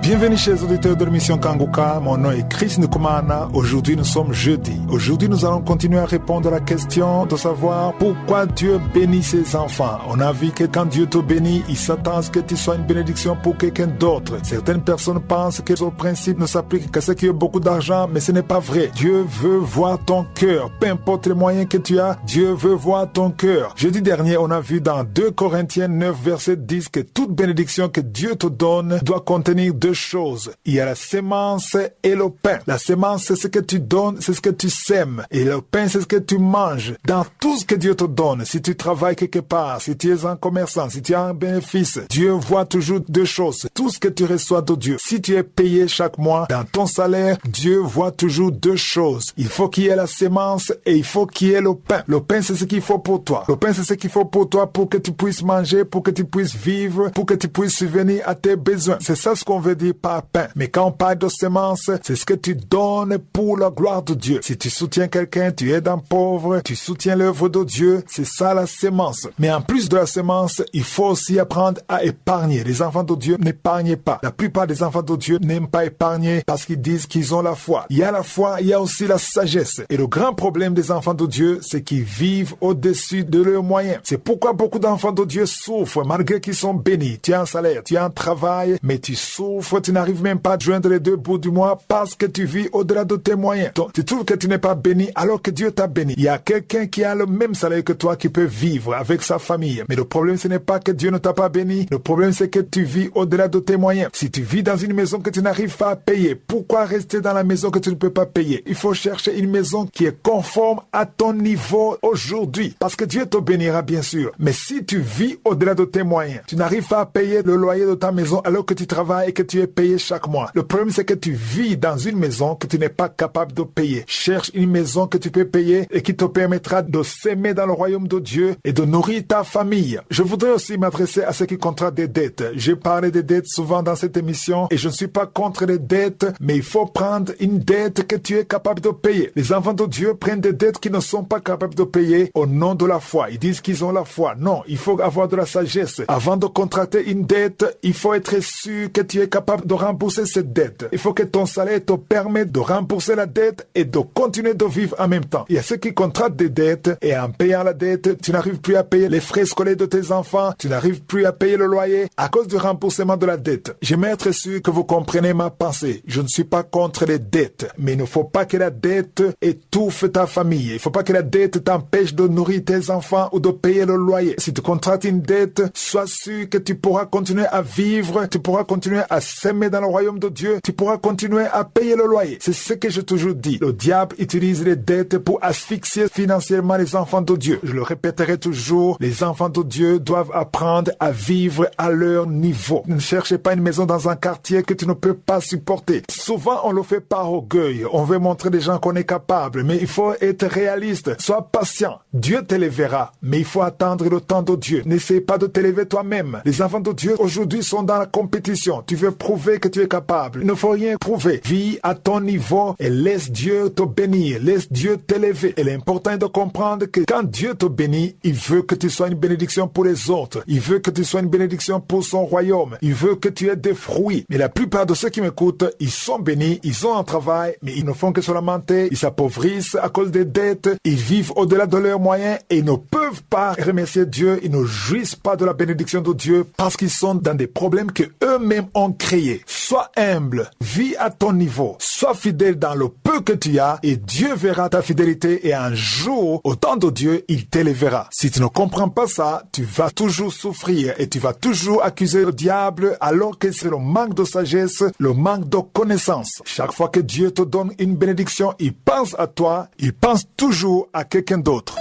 Bienvenue chez les auditeurs de l'émission Kanguka. Mon nom est Chris Nkumana. Aujourd'hui, nous sommes jeudi. Aujourd'hui, nous allons continuer à répondre à la question de savoir pourquoi Dieu bénit ses enfants. On a vu que quand Dieu te bénit, il s'attend à ce que tu sois une bénédiction pour quelqu'un d'autre. Certaines personnes pensent que ce principe ne s'applique qu'à ceux qui ont beaucoup d'argent, mais ce n'est pas vrai. Dieu veut voir ton cœur. Peu importe les moyens que tu as, Dieu veut voir ton cœur. Jeudi dernier, on a vu dans 2 Corinthiens 9, verset 10 que toute bénédiction que Dieu te donne doit contenir 2 choses. Il y a la sémence et le pain. La sémence, c'est ce que tu donnes, c'est ce que tu sèmes. Et le pain, c'est ce que tu manges. Dans tout ce que Dieu te donne, si tu travailles quelque part, si tu es un commerçant, si tu as un bénéfice, Dieu voit toujours 2 choses. Tout ce que tu reçois de Dieu. Si tu es payé chaque mois, dans ton salaire, Dieu voit toujours 2 choses. Il faut qu'il y ait la sémence et il faut qu'il y ait le pain. Le pain, c'est ce qu'il faut pour toi. Le pain, c'est ce qu'il faut pour toi pour que tu puisses manger, pour que tu puisses vivre, pour que tu puisses subvenir à tes besoins. C'est ça ce qu'on veut dire par pain. Mais quand on parle de sémence, c'est ce que tu donnes pour la gloire de Dieu. Si tu soutiens quelqu'un, tu aides un pauvre, tu soutiens l'œuvre de Dieu, c'est ça la sémence. Mais en plus de la sémence, il faut aussi apprendre à épargner. Les enfants de Dieu n'épargnent pas. La plupart des enfants de Dieu n'aiment pas épargner parce qu'ils disent qu'ils ont la foi. Il y a la foi, il y a aussi la sagesse. Et le grand problème des enfants de Dieu, c'est qu'ils vivent au-dessus de leurs moyens. C'est pourquoi beaucoup d'enfants de Dieu souffrent malgré qu'ils sont bénis. Tu as un salaire, tu as un travail, mais tu souffres, tu n'arrives même pas à joindre les 2 bouts du mois parce que tu vis au-delà de tes moyens. Donc, tu trouves que tu n'es pas béni alors que Dieu t'a béni. Il y a quelqu'un qui a le même salaire que toi qui peut vivre avec sa famille. Mais le problème, ce n'est pas que Dieu ne t'a pas béni. Le problème, c'est que tu vis au-delà de tes moyens. Si tu vis dans une maison que tu n'arrives pas à payer, pourquoi rester dans la maison que tu ne peux pas payer? Il faut chercher une maison qui est conforme à ton niveau aujourd'hui. Parce que Dieu te bénira, bien sûr. Mais si tu vis au-delà de tes moyens, tu n'arrives pas à payer le loyer de ta maison alors que tu travailles et que tu es payé chaque mois. Le problème, c'est que tu vis dans une maison que tu n'es pas capable de payer. Cherche une maison que tu peux payer et qui te permettra de s'aimer dans le royaume de Dieu et de nourrir ta famille. Je voudrais aussi m'adresser à ceux qui contractent des dettes. J'ai parlé des dettes souvent dans cette émission et je ne suis pas contre les dettes, mais il faut prendre une dette que tu es capable de payer. Les enfants de Dieu prennent des dettes qu'ils ne sont pas capables de payer au nom de la foi. Ils disent qu'ils ont la foi. Non, il faut avoir de la sagesse. Avant de contracter une dette, il faut être sûr que tu es capable de rembourser cette dette. Il faut que ton salaire te permette de rembourser la dette et de continuer de vivre en même temps. Il y a ceux qui contractent des dettes et en payant la dette, tu n'arrives plus à payer les frais scolaires de tes enfants, tu n'arrives plus à payer le loyer à cause du remboursement de la dette. J'aimerais être sûr que vous comprenez ma pensée. Je ne suis pas contre les dettes, mais il ne faut pas que la dette étouffe ta famille. Il ne faut pas que la dette t'empêche de nourrir tes enfants ou de payer le loyer. Si tu contractes une dette, sois sûr que tu pourras continuer à vivre, tu pourras continuer à s'aimer dans le royaume de Dieu, tu pourras continuer à payer le loyer. C'est ce que j'ai toujours dit. Le diable utilise les dettes pour asphyxier financièrement les enfants de Dieu. Je le répéterai toujours, les enfants de Dieu doivent apprendre à vivre à leur niveau. Ne cherchez pas une maison dans un quartier que tu ne peux pas supporter. Souvent, on le fait par orgueil. On veut montrer des gens qu'on est capable, mais il faut être réaliste. Sois patient. Dieu t'élèvera, mais il faut attendre le temps de Dieu. N'essaie pas de t'élever toi-même. Les enfants de Dieu aujourd'hui sont dans la compétition. Tu veux prouver que tu es capable. Il ne faut rien prouver. Vis à ton niveau et laisse Dieu te bénir. Laisse Dieu t'élever. Et l'important est de comprendre que quand Dieu te bénit, il veut que tu sois une bénédiction pour les autres. Il veut que tu sois une bénédiction pour son royaume. Il veut que tu aies des fruits. Mais la plupart de ceux qui m'écoutent, ils sont bénis, ils ont un travail, mais ils ne font que se lamenter. Ils s'appauvrissent à cause des dettes. Ils vivent au-delà de leurs moyens et ils ne peuvent pas remercier Dieu. Ils ne jouissent pas de la bénédiction de Dieu parce qu'ils sont dans des problèmes que eux-mêmes ont créés. Sois humble, vis à ton niveau, sois fidèle dans le peu que tu as et Dieu verra ta fidélité et un jour, au temps de Dieu, il t'élèvera. Si tu ne comprends pas ça, tu vas toujours souffrir et tu vas toujours accuser le diable alors que c'est le manque de sagesse, le manque de connaissance. Chaque fois que Dieu te donne une bénédiction, il pense à toi, il pense toujours à quelqu'un d'autre.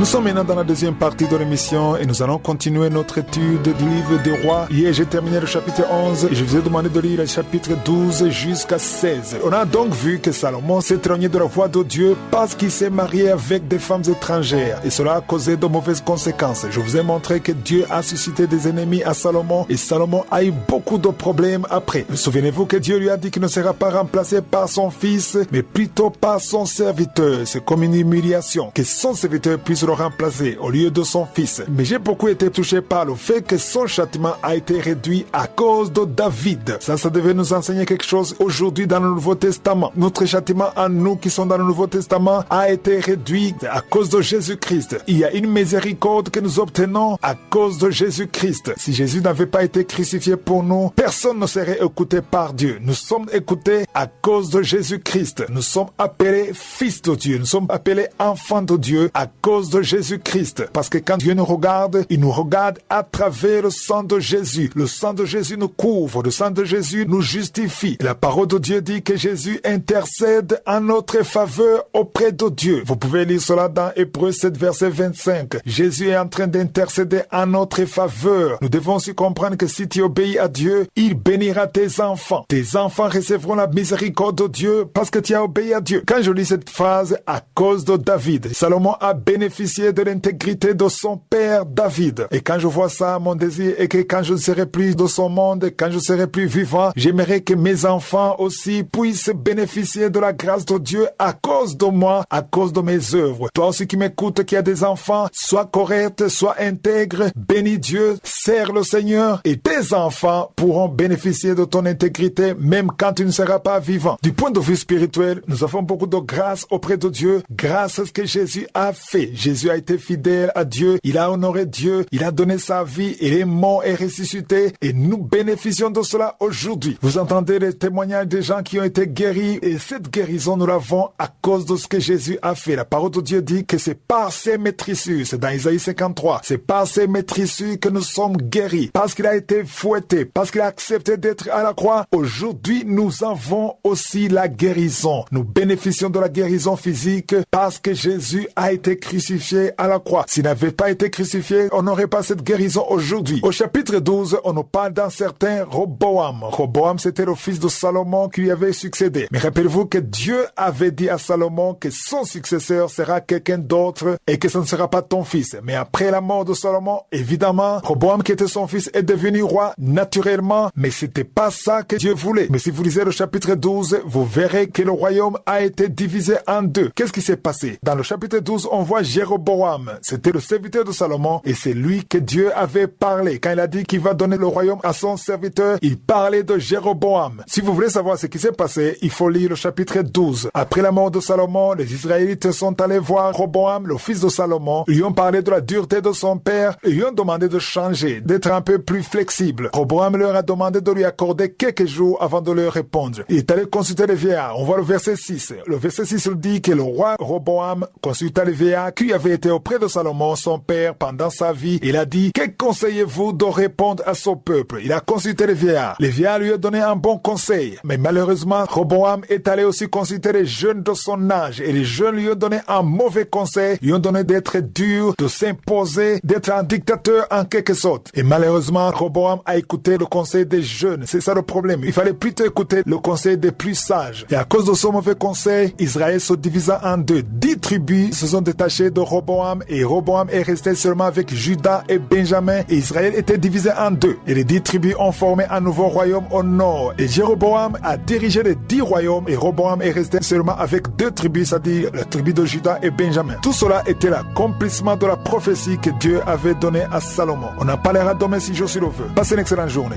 Nous sommes maintenant dans la deuxième partie de l'émission et nous allons continuer notre étude du livre des rois. Hier, j'ai terminé le chapitre 11 et je vous ai demandé de lire le chapitre 12 jusqu'à 16. On a donc vu que Salomon s'est éloigné de la voie de Dieu parce qu'il s'est marié avec des femmes étrangères et cela a causé de mauvaises conséquences. Je vous ai montré que Dieu a suscité des ennemis à Salomon et Salomon a eu beaucoup de problèmes après. Souvenez-vous que Dieu lui a dit qu'il ne sera pas remplacé par son fils, mais plutôt par son serviteur. C'est comme une humiliation que son serviteur puisse le remplacer au lieu de son fils. Mais j'ai beaucoup été touché par le fait que son châtiment a été réduit à cause de David. Ça devait nous enseigner quelque chose aujourd'hui dans le Nouveau Testament. Notre châtiment à nous qui sommes dans le Nouveau Testament a été réduit à cause de Jésus-Christ. Il y a une miséricorde que nous obtenons à cause de Jésus-Christ. Si Jésus n'avait pas été crucifié pour nous, personne ne serait écouté par Dieu. Nous sommes écoutés à cause de Jésus-Christ. Nous sommes appelés fils de Dieu. Nous sommes appelés enfants de Dieu à cause de Jésus-Christ. Parce que quand Dieu nous regarde, il nous regarde à travers le sang de Jésus. Le sang de Jésus nous couvre. Le sang de Jésus nous justifie. La parole de Dieu dit que Jésus intercède en notre faveur auprès de Dieu. Vous pouvez lire cela dans Hébreux 7, verset 25. Jésus est en train d'intercéder en notre faveur. Nous devons aussi comprendre que si tu obéis à Dieu, il bénira tes enfants. Tes enfants recevront la miséricorde de Dieu parce que tu as obéi à Dieu. Quand je lis cette phrase, à cause de David, Salomon a bénéficié de l'intégrité de son père David. Et quand je vois ça, mon désir est que quand je ne serai plus de son monde, quand je serai plus vivant, j'aimerais que mes enfants aussi puissent bénéficier de la grâce de Dieu à cause de moi, à cause de mes œuvres. Toi aussi qui m'écoutes, qui as des enfants, sois correct, sois intègre, bénis Dieu, sers le Seigneur et tes enfants pourront bénéficier de ton intégrité même quand tu ne seras pas vivant. Du point de vue spirituel, nous avons beaucoup de grâce auprès de Dieu grâce à ce que Jésus a fait. Jésus a été fidèle à Dieu, il a honoré Dieu, il a donné sa vie, il est mort et ressuscité et nous bénéficions de cela aujourd'hui. Vous entendez les témoignages des gens qui ont été guéris et cette guérison nous l'avons à cause de ce que Jésus a fait. La parole de Dieu dit que c'est par ses maîtrissures, c'est dans Isaïe 53, c'est par ses maîtrissures que nous sommes guéris, parce qu'il a été fouetté, parce qu'il a accepté d'être à la croix. Aujourd'hui, nous avons aussi la guérison. Nous bénéficions de la guérison physique parce que Jésus a été crucifié à la croix. S'il n'avait pas été crucifié, on n'aurait pas cette guérison aujourd'hui. Au chapitre 12, on nous parle d'un certain Roboam. Roboam, c'était le fils de Salomon qui lui avait succédé. Mais rappelez-vous que Dieu avait dit à Salomon que son successeur sera quelqu'un d'autre et que ce ne sera pas ton fils. Mais après la mort de Salomon, évidemment, Roboam qui était son fils est devenu roi naturellement, mais c'était pas ça que Dieu voulait. Mais si vous lisez le chapitre 12, vous verrez que le royaume a été divisé en deux. Qu'est-ce qui s'est passé? Dans le chapitre 12, on voit Jéroboam. C'était le serviteur de Salomon et c'est lui que Dieu avait parlé. Quand il a dit qu'il va donner le royaume à son serviteur, il parlait de Jéroboam. Si vous voulez savoir ce qui s'est passé, il faut lire le chapitre 12. Après la mort de Salomon, les Israélites sont allés voir Roboam, le fils de Salomon. Ils lui ont parlé de la dureté de son père et lui ont demandé de changer, d'être un peu plus flexible. Roboam leur a demandé de lui accorder quelques jours avant de leur répondre. Il est allé consulter les vieillards. On voit le verset 6. Le verset 6 dit que le roi Roboam consulta les vieillards qui avaient été auprès de Salomon, son père, pendant sa vie. Il a dit, que conseillez-vous de répondre à ce peuple? Il a consulté les vieillards. Les vieillards lui ont donné un bon conseil. Mais malheureusement, Roboam est allé aussi consulter les jeunes de son âge. Et les jeunes lui ont donné un mauvais conseil. Ils lui ont donné d'être dur, de s'imposer, d'être un dictateur en quelque sorte. Et malheureusement, Roboam a écouté le conseil des jeunes. C'est ça le problème. Il fallait plutôt écouter le conseil des plus sages. Et à cause de ce mauvais conseil, Israël se divisa en deux. 10 tribus se sont détachées de Roboam et Roboam est resté seulement avec Juda et Benjamin et Israël était divisé en deux. Et les 10 tribus ont formé un nouveau royaume au nord. Et Jéroboam a dirigé les 10 royaumes et Roboam est resté seulement avec 2 tribus, c'est-à-dire la tribu de Juda et Benjamin. Tout cela était l'accomplissement de la prophétie que Dieu avait donnée à Salomon. On en parlera demain si Dieu le veut. Passez une excellente journée.